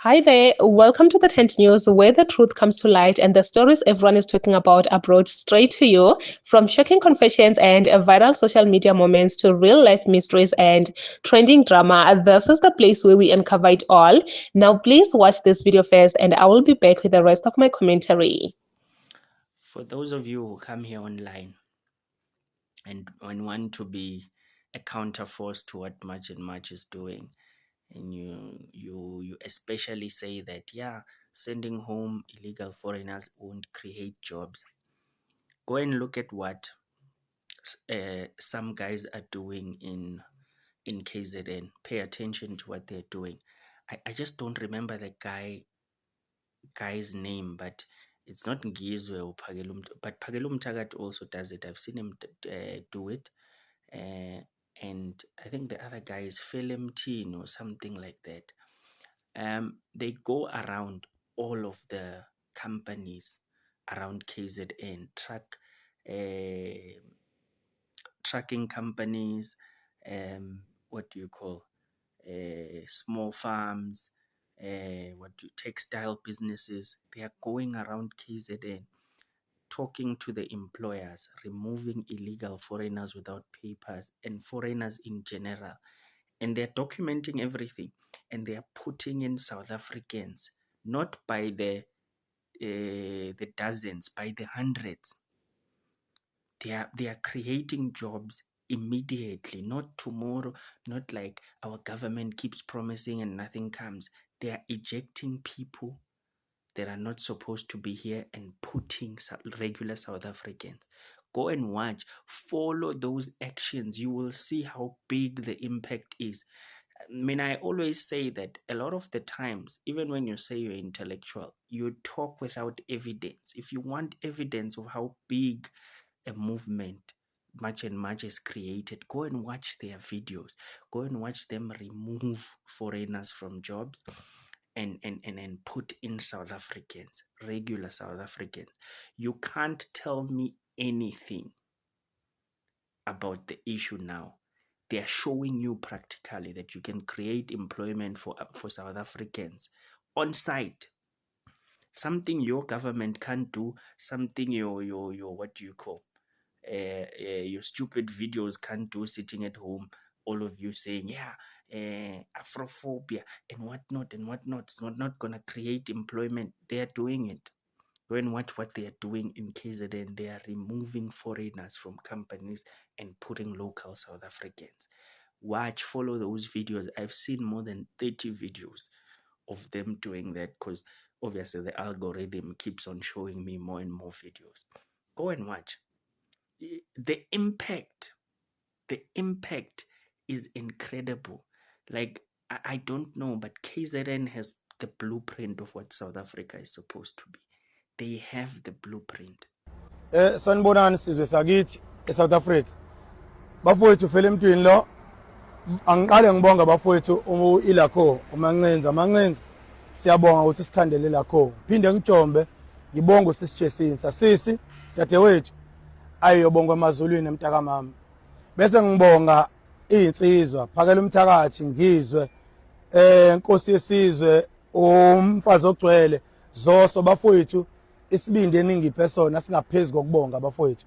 Hi there, welcome to the Tent News, where the truth comes to light and the stories everyone is talking about are brought straight to you. From shocking confessions and viral social media moments to real life mysteries and trending drama, this is the place where we uncover it all. Now, please watch this video first, and I will be back with the rest of my commentary. For those of you who come here online and want to be a counterforce to what Much and Much is doing, and you especially say that sending home illegal foreigners won't create jobs, go and look at what some guys are doing in KZN. Pay attention to what they're doing. I just don't remember the guy's name, but it's not Ngizwe or Pagelum, but Pagelum Tagat also does it. I've seen him do it. And I think the other guy is Philem Teen or something like that. They go around all of the companies around KZN, trucking companies, what do you call, small farms, textile businesses. They are going around KZN talking to the employers, removing illegal foreigners without papers and foreigners in general. And they're documenting everything, and they are putting in South Africans, not by the dozens, by the hundreds. They are creating jobs immediately, not tomorrow, not like our government keeps promising and nothing comes. They are ejecting people that are not supposed to be here and putting regular South Africans. Go and watch, follow those actions. You will see how big the impact is. I mean, I always say that a lot of the times, even when you say you're intellectual, you talk without evidence. If you want evidence of how big a movement Much and Much is created, go and watch their videos. Go and watch them remove foreigners from jobs and put in South Africans, regular South Africans. You can't tell me anything about the issue now. They are showing you practically that you can create employment for South Africans on site. Something your government can't do, something your what do you call, your stupid videos can't do sitting at home. All of you saying, Afrophobia and whatnot and whatnot. It's not gonna create employment. They are doing it. Go and watch what they are doing in KZN. They are removing foreigners from companies and putting local South Africans. Watch, follow those videos. I've seen more than 30 videos of them doing that, because obviously the algorithm keeps on showing me more and more videos. Go and watch. The impact is incredible. Like, I don't know, but KZN has the blueprint of what South Africa is supposed to be. They have the blueprint. Sanibonani sizwe sakithi eSouth Africa. Bafowethu fela emntwini lo, angiqale ngibonga bafowethu uIlakho uMancenza siyabonga ukuthi usikhandele lakho. Phinde ngijombe ngibonga usisijesinsa sisi dadewethu ayiyobonga emazulwini emntaka mama. Bese ngibonga insizwa phakela umthakathi ngizwe Nkosi yesizwe umfazi ogcwele Zoso bafowethu isibindi eningiphe sona singaphezulu kokubonga bafowethu.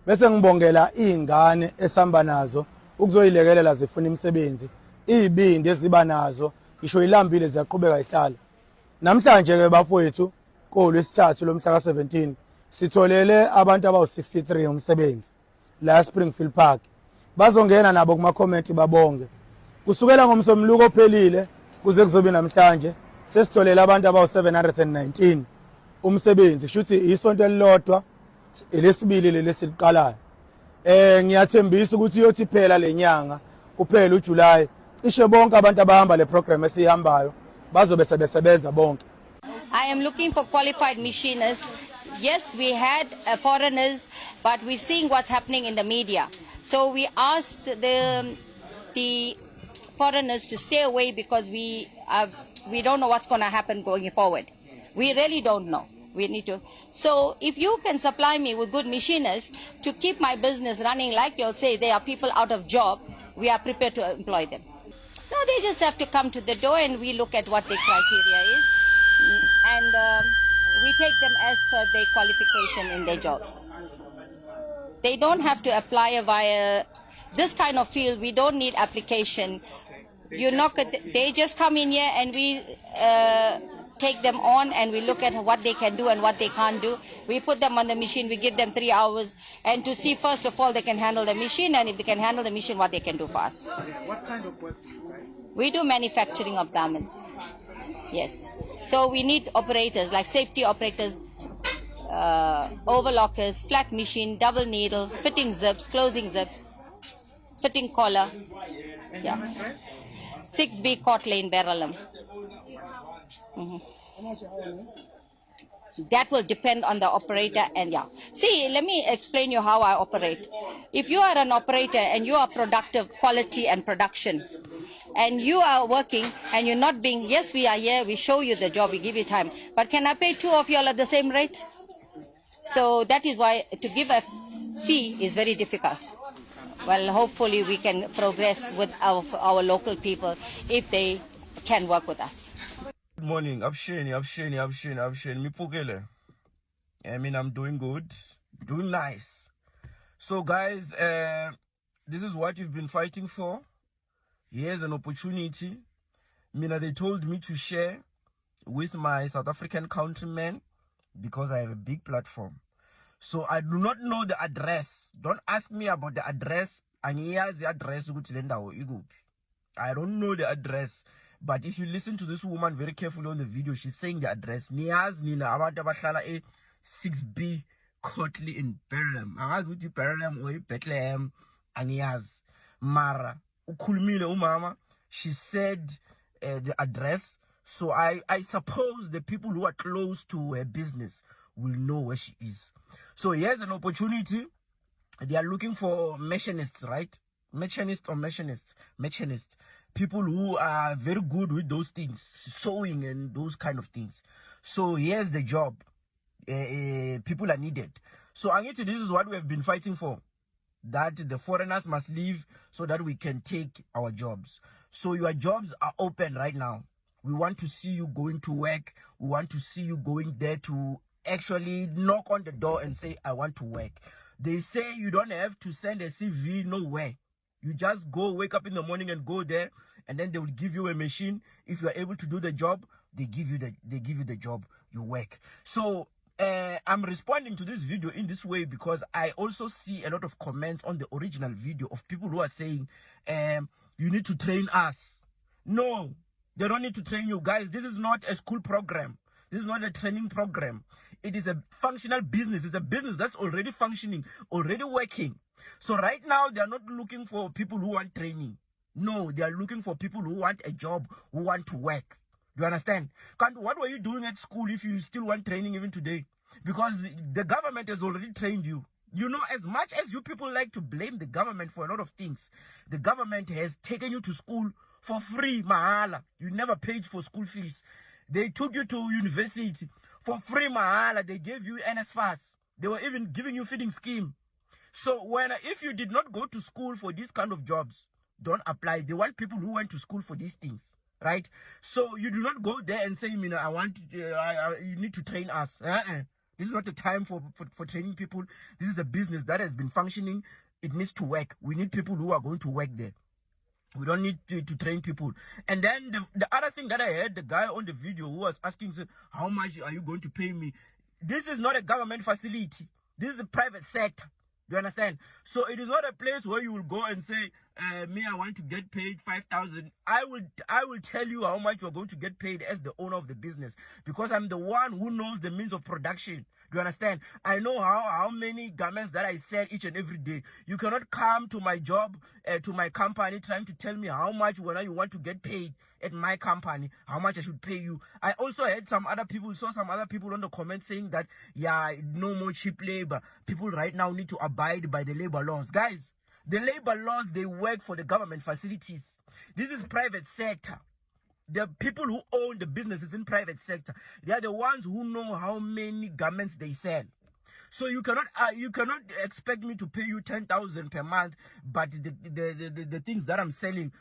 Bese ngibongela izingane esihamba nazo ukuzoyilekelela zifuna imisebenzi, izibindi eziba nazo ngisho ilambile ziyaqhubeka ihlala. Namhlanje ke bafowethu kolwesithathu lomhla ka17 sitholele abantu abawu63 umsebenzi la Springfield Park. Bazongena nabo kuma comment babonge. Kusukela ngomsomluko ophelile kuze kuzobe namhlanje sesitholele abantu abawu719 umsebenzi. Shuthi isonto elilodwa elesibili lelesiqalayo. Ngiyathembisa ukuthi uyothi phela lenyanga kuphela uJuly cishe bonke abantu abahamba le program esihambayo bazobe sebesebenza bonke. I am looking for qualified machinists. Yes, we had foreigners, but we're seeing what's happening in the media. So we asked the foreigners to stay away because we don't know what's going to happen going forward. We really don't know. We need to. So if you can supply me with good machinists to keep my business running, like you'll say, there are people out of job, we are prepared to employ them. No, they just have to come to the door and we look at what their criteria is. And we take them as per their qualification in their jobs. They don't have to apply via this kind of field. We don't need application. They just come in here and we take them on and we look at what they can do and what they can't do. We put them on the machine, we give them 3 hours and to see first of all they can handle the machine, and if they can handle the machine, what they can do for us. What kind of work do you guys do? We do manufacturing of garments. Yes. So we need operators like safety operators, overlockers, flat machine, double needle, fitting zips, closing zips, fitting collar. Yeah. 6B Court Lane, Berylem. That will depend on the operator and yeah. See, let me explain you how I operate. If you are an operator and you are productive, quality and production, and you are working and you're not being, yes, we are here, we show you the job, we give you time, but can I pay 2 of you all at the same rate? So that is why to give a fee is very difficult. Well, hopefully we can progress with our local people if they can work with us. Good morning. Absheni. Mipukele. I mean, I'm doing good. Doing nice. So, guys, this is what you've been fighting for. Here's an opportunity. They told me to share with my South African countrymen because I have a big platform. So, I do not know the address. Don't ask me about the address. And here's the address. I don't know the address. But if you listen to this woman very carefully on the video, she's saying the address. Niyaz Nina abantu abahlala e 6B Cotley in Berylem. Angazi ukuthi Berylem or Bethlehem aniyaz. Mara ukhulumile umama. She said the address. So I suppose the people who are close to her business will know where she is. So here's an opportunity. They are looking for machinists, right? Machinist or machinists? Machinist. People who are very good with those things, sewing and those kind of things. So here's the job. People are needed. So Angiti, this is what we have been fighting for. That the foreigners must leave so that we can take our jobs. So your jobs are open right now. We want to see you going to work. We want to see you going there to actually knock on the door and say, I want to work. They say you don't have to send a CV nowhere. You just go, wake up in the morning and go there, and then they will give you a machine. If you are able to do the job, they give you the job. You work. So I'm responding to this video in this way because I also see a lot of comments on the original video of people who are saying, you need to train us. No, they don't need to train you guys. This is not a school program. This is not a training program. It is a functional business. It's a business that's already functioning, already working. So right now, they are not looking for people who want training. No, they are looking for people who want a job, who want to work. Do you understand? What were you doing at school if you still want training even today? Because the government has already trained you. You know, as much as you people like to blame the government for a lot of things, the government has taken you to school for free, mahala. You never paid for school fees. They took you to university for free, mahala. They gave you NSFAS. They were even giving you feeding scheme. So if you did not go to school for these kind of jobs, don't apply. They want people who went to school for these things, right? So you do not go there and say, you need to train us. This is not the time for training people. This is a business that has been functioning. It needs to work. We need people who are going to work there. We don't need to train people. And then the other thing that I heard, the guy on the video who was asking, how much are you going to pay me? This is not a government facility. This is a private sector. Do you understand? So it is not a place where you will go and say, I want to get paid 5,000. I will tell you how much you're going to get paid as the owner of the business, because I'm the one who knows the means of production. Do you understand? I know how many garments that I sell each and every day. You cannot come to my job, to my company, trying to tell me how much when you want to get paid at my company, how much I should pay you. I also heard saw some other people on the comments saying that, yeah, no more cheap labor. People right now need to abide by the labor laws. Guys, the labor laws, they work for the government facilities. This is private sector. The people who own the businesses in private sector, they are the ones who know how many garments they sell. So you cannot expect me to pay you 10,000 per month, but the things that I'm selling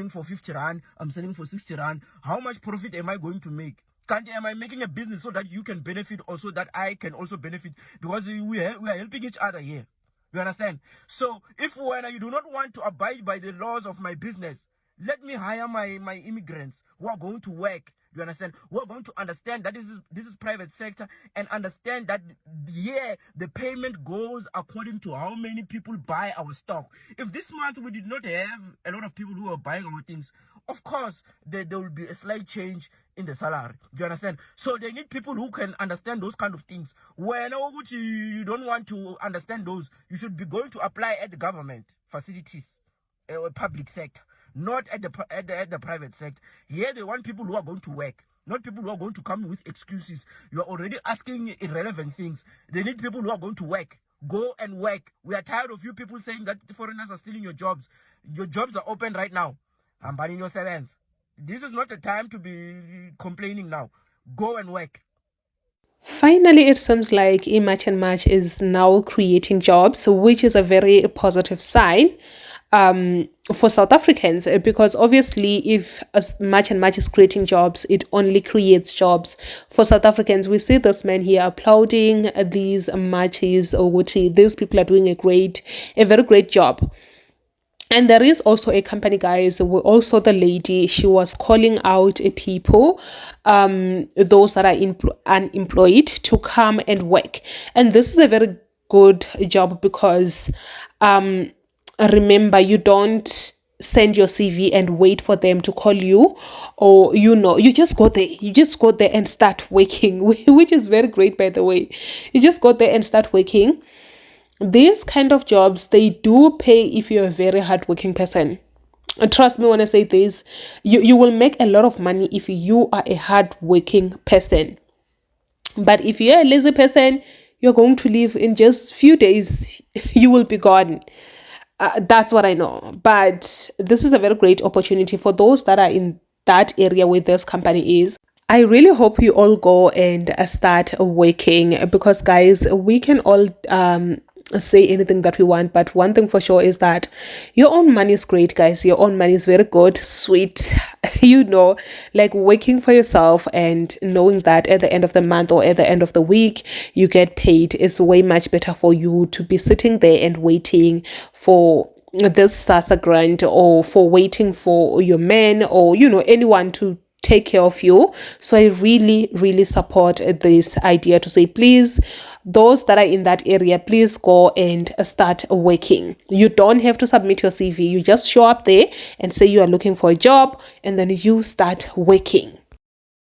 for 50 rand, I'm selling for 60 rand. How much profit am I going to make? Am I making a business so that you can benefit, also that I can also benefit? Because we are helping each other here. You understand? So when you do not want to abide by the laws of my business, let me hire my immigrants who are going to work. You understand? Who are going to understand that this is private sector, and understand that the payment goes according to how many people buy our stock. If this month we did not have a lot of people who are buying our things, of course there will be a slight change in the salary. Do you understand? So they need people who can understand those kind of things. When you don't want to understand those, you should be going to apply at the government facilities, public sector, not at the private sector. Here they want people who are going to work, not people who are going to come with excuses. You are already asking irrelevant things. They need people who are going to work. Go and work. We are tired of you people saying that the foreigners are stealing your jobs. Your jobs are open right now. I'm banning your servants. This is not the time to be complaining now. Go and work. Finally, it seems like eMatch and Match is now creating jobs, which is a very positive sign for South Africans, because obviously if Match and Match is creating jobs, it only creates jobs for South Africans. We see this man here applauding these matches, or these people are doing a very great job. And there is also a company, guys, also the lady, she was calling out people, those that are unemployed, to come and work. And this is a very good job because remember, you don't send your CV and wait for them to call you, or you just go there and start working, which is very great, by the way. You just go there and start working. These kind of jobs, they do pay if you're a very hardworking person. Trust me when I say this, you will make a lot of money if you are a hardworking person. But if you're a lazy person, you're going to live in just few days, you will be gone. That's what I know. But this is a very great opportunity for those that are in that area where this company is. I really hope you all go and start working, because guys, we can all say anything that we want, but one thing for sure is that your own money is great, guys. Your own money is very good, sweet. Like working for yourself and knowing that at the end of the month or at the end of the week you get paid is way much better for you to be sitting there and waiting for this SASSA grant, or for waiting for your man, or anyone to take care of you. So I really support this idea to say, please, those that are in that area, please go and start working. You don't have to submit your CV. You just show up there and say you are looking for a job, and then you start working.